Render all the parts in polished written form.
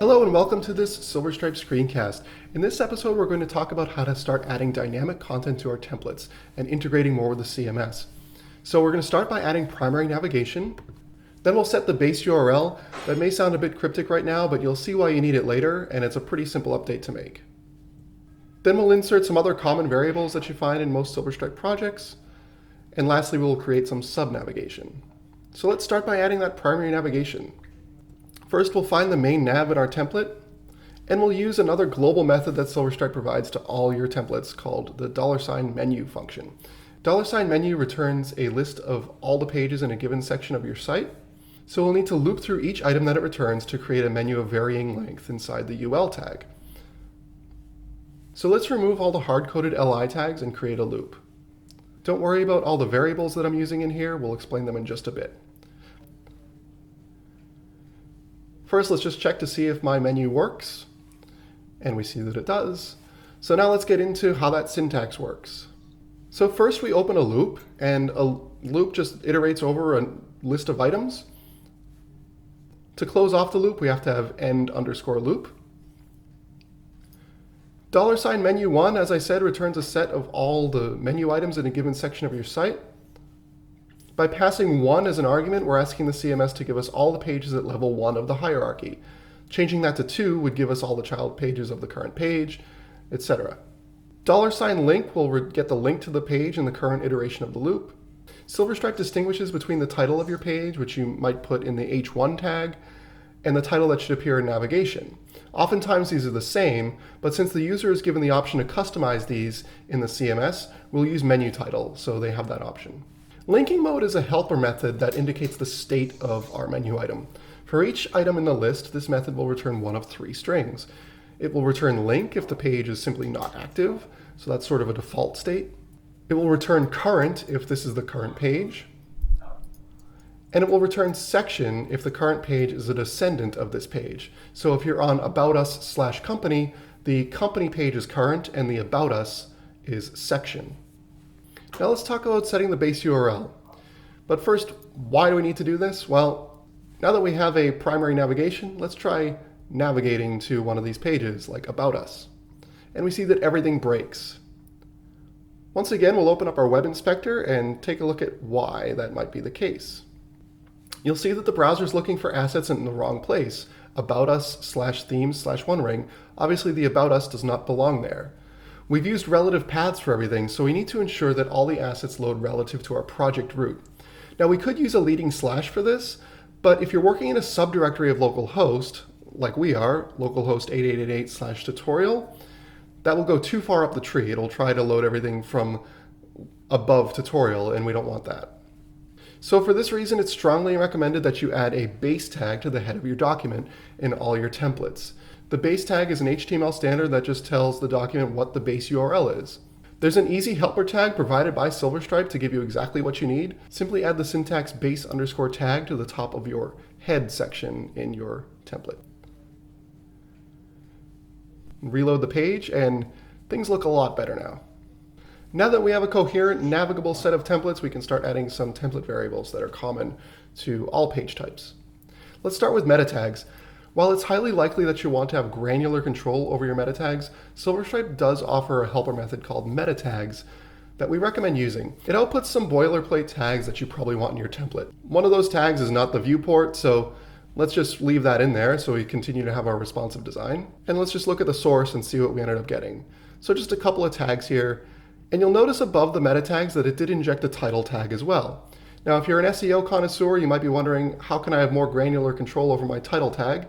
Hello and welcome to this Silverstripe screencast. In this episode, we're going to talk about how to start adding dynamic content to our templates and integrating more with the CMS. So we're going to start by adding primary navigation. Then we'll set the base URL. That may sound a bit cryptic right now, but you'll see why you need it later, and it's a pretty simple update to make. Then we'll insert some other common variables that you find in most Silverstripe projects. And lastly, we'll create some sub-navigation. So let's start by adding that primary navigation. First, we'll find the main nav in our template, and we'll use another global method that Silverstripe provides to all your templates called the $menu function. $menu returns a list of all the pages in a given section of your site, so we'll need to loop through each item that it returns to create a menu of varying length inside the UL tag. So let's remove all the hard-coded LI tags and create a loop. Don't worry about all the variables that I'm using in here, we'll explain them in just a bit. First, let's just check to see if my menu works, and we see that it does. So now let's get into how that syntax works. So first we open a loop, and a loop just iterates over a list of items. To close off the loop, we have to have end_loop. $menu1, as I said, returns a set of all the menu items in a given section of your site. By passing 1 as an argument, we're asking the CMS to give us all the pages at level 1 of the hierarchy. Changing that to 2 would give us all the child pages of the current page, etc. $link will get the link to the page in the current iteration of the loop. Silverstripe distinguishes between the title of your page, which you might put in the h1 tag, and the title that should appear in navigation. Oftentimes these are the same, but since the user is given the option to customize these in the CMS, we'll use menu title, so they have that option. Linking mode is a helper method that indicates the state of our menu item. For each item in the list, this method will return one of 3 strings. It will return link if the page is simply not active, so that's sort of a default state. It will return current if this is the current page. And it will return section if the current page is a descendant of this page. So if you're on About Us/company, the company page is current and the About Us is section. Now let's talk about setting the base URL. But first, why do we need to do this? Well, now that we have a primary navigation, let's try navigating to one of these pages, like About Us. And we see that everything breaks. Once again, we'll open up our web inspector and take a look at why that might be the case. You'll see that the browser is looking for assets in the wrong place. About Us/themes/OneRing. Obviously, the About Us does not belong there. We've used relative paths for everything, so we need to ensure that all the assets load relative to our project root. Now we could use a leading slash for this, but if you're working in a subdirectory of localhost, like we are, localhost 8888/tutorial, that will go too far up the tree. It'll try to load everything from above tutorial, and we don't want that. So for this reason, it's strongly recommended that you add a base tag to the head of your document in all your templates. The base tag is an HTML standard that just tells the document what the base URL is. There's an easy helper tag provided by Silverstripe to give you exactly what you need. Simply add the syntax base_tag to the top of your head section in your template. Reload the page and things look a lot better now. Now that we have a coherent, navigable set of templates, we can start adding some template variables that are common to all page types. Let's start with meta tags. While it's highly likely that you want to have granular control over your meta tags, Silverstripe does offer a helper method called meta tags that we recommend using. It outputs some boilerplate tags that you probably want in your template. One of those tags is not the viewport, so let's just leave that in there so we continue to have our responsive design. And let's just look at the source and see what we ended up getting. So just a couple of tags here, and you'll notice above the meta tags that it did inject a title tag as well. Now, if you're an SEO connoisseur, you might be wondering, how can I have more granular control over my title tag?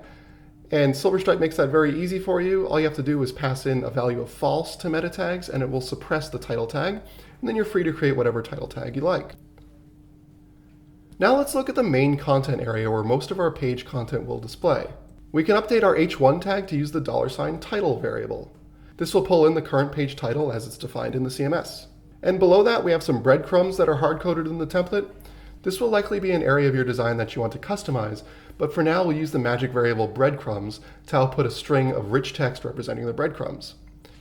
And Silverstripe makes that very easy for you. All you have to do is pass in a value of false to meta tags, and it will suppress the title tag, and then you're free to create whatever title tag you like. Now let's look at the main content area where most of our page content will display. We can update our h1 tag to use the $title variable. This will pull in the current page title as it's defined in the CMS. And below that, we have some breadcrumbs that are hard-coded in the template. This will likely be an area of your design that you want to customize, but for now we'll use the magic variable breadcrumbs to output a string of rich text representing the breadcrumbs.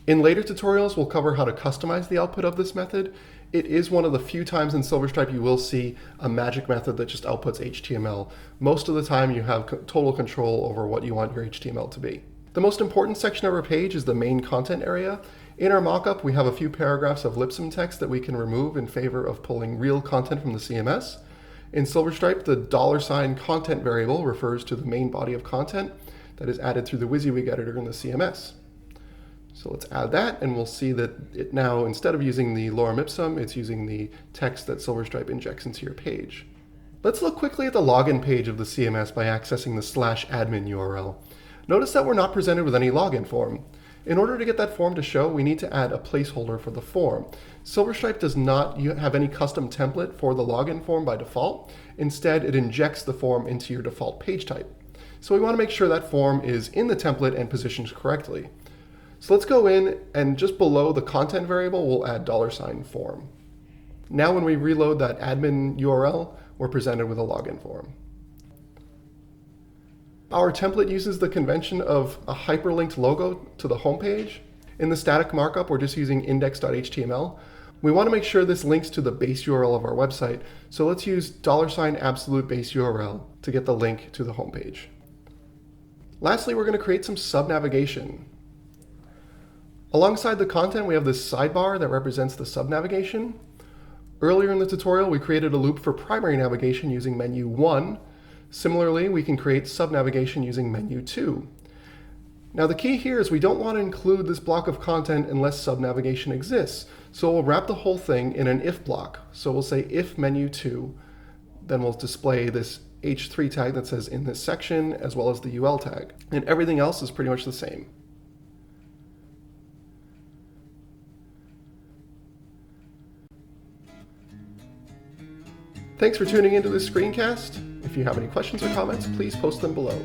In later tutorials, we'll cover how to customize the output of this method It is one of the few times in Silverstripe you will see a magic method that just outputs HTML. Most of the time you have total control over what you want your HTML to be. The most important section of our page is the main content area. In our mockup, we have a few paragraphs of Lipsum text that we can remove in favor of pulling real content from the CMS. In Silverstripe, the $content variable refers to the main body of content that is added through the WYSIWYG editor in the CMS. So let's add that, and we'll see that it now, instead of using the lorem ipsum, it's using the text that Silverstripe injects into your page. Let's look quickly at the login page of the CMS by accessing the /admin URL. Notice that we're not presented with any login form. In order to get that form to show, we need to add a placeholder for the form. Silverstripe does not have any custom template for the login form by default. Instead, it injects the form into your default page type. So we want to make sure that form is in the template and positioned correctly. So let's go in, and just below the content variable, we'll add $form. Now when we reload that admin URL, we're presented with a login form. Our template uses the convention of a hyperlinked logo to the home page. In the static markup, we're just using index.html. We want to make sure this links to the base URL of our website, so let's use $absolute base URL to get the link to the home page. Lastly, we're going to create some sub-navigation. Alongside the content, we have this sidebar that represents the sub-navigation. Earlier in the tutorial, we created a loop for primary navigation using menu 1. Similarly, we can create sub-navigation using menu 2. Now the key here is we don't want to include this block of content unless sub-navigation exists. So we'll wrap the whole thing in an if block. So we'll say if menu 2, then we'll display this h3 tag that says in this section, as well as the ul tag. And everything else is pretty much the same. Thanks for tuning into this screencast. If you have any questions or comments, please post them below.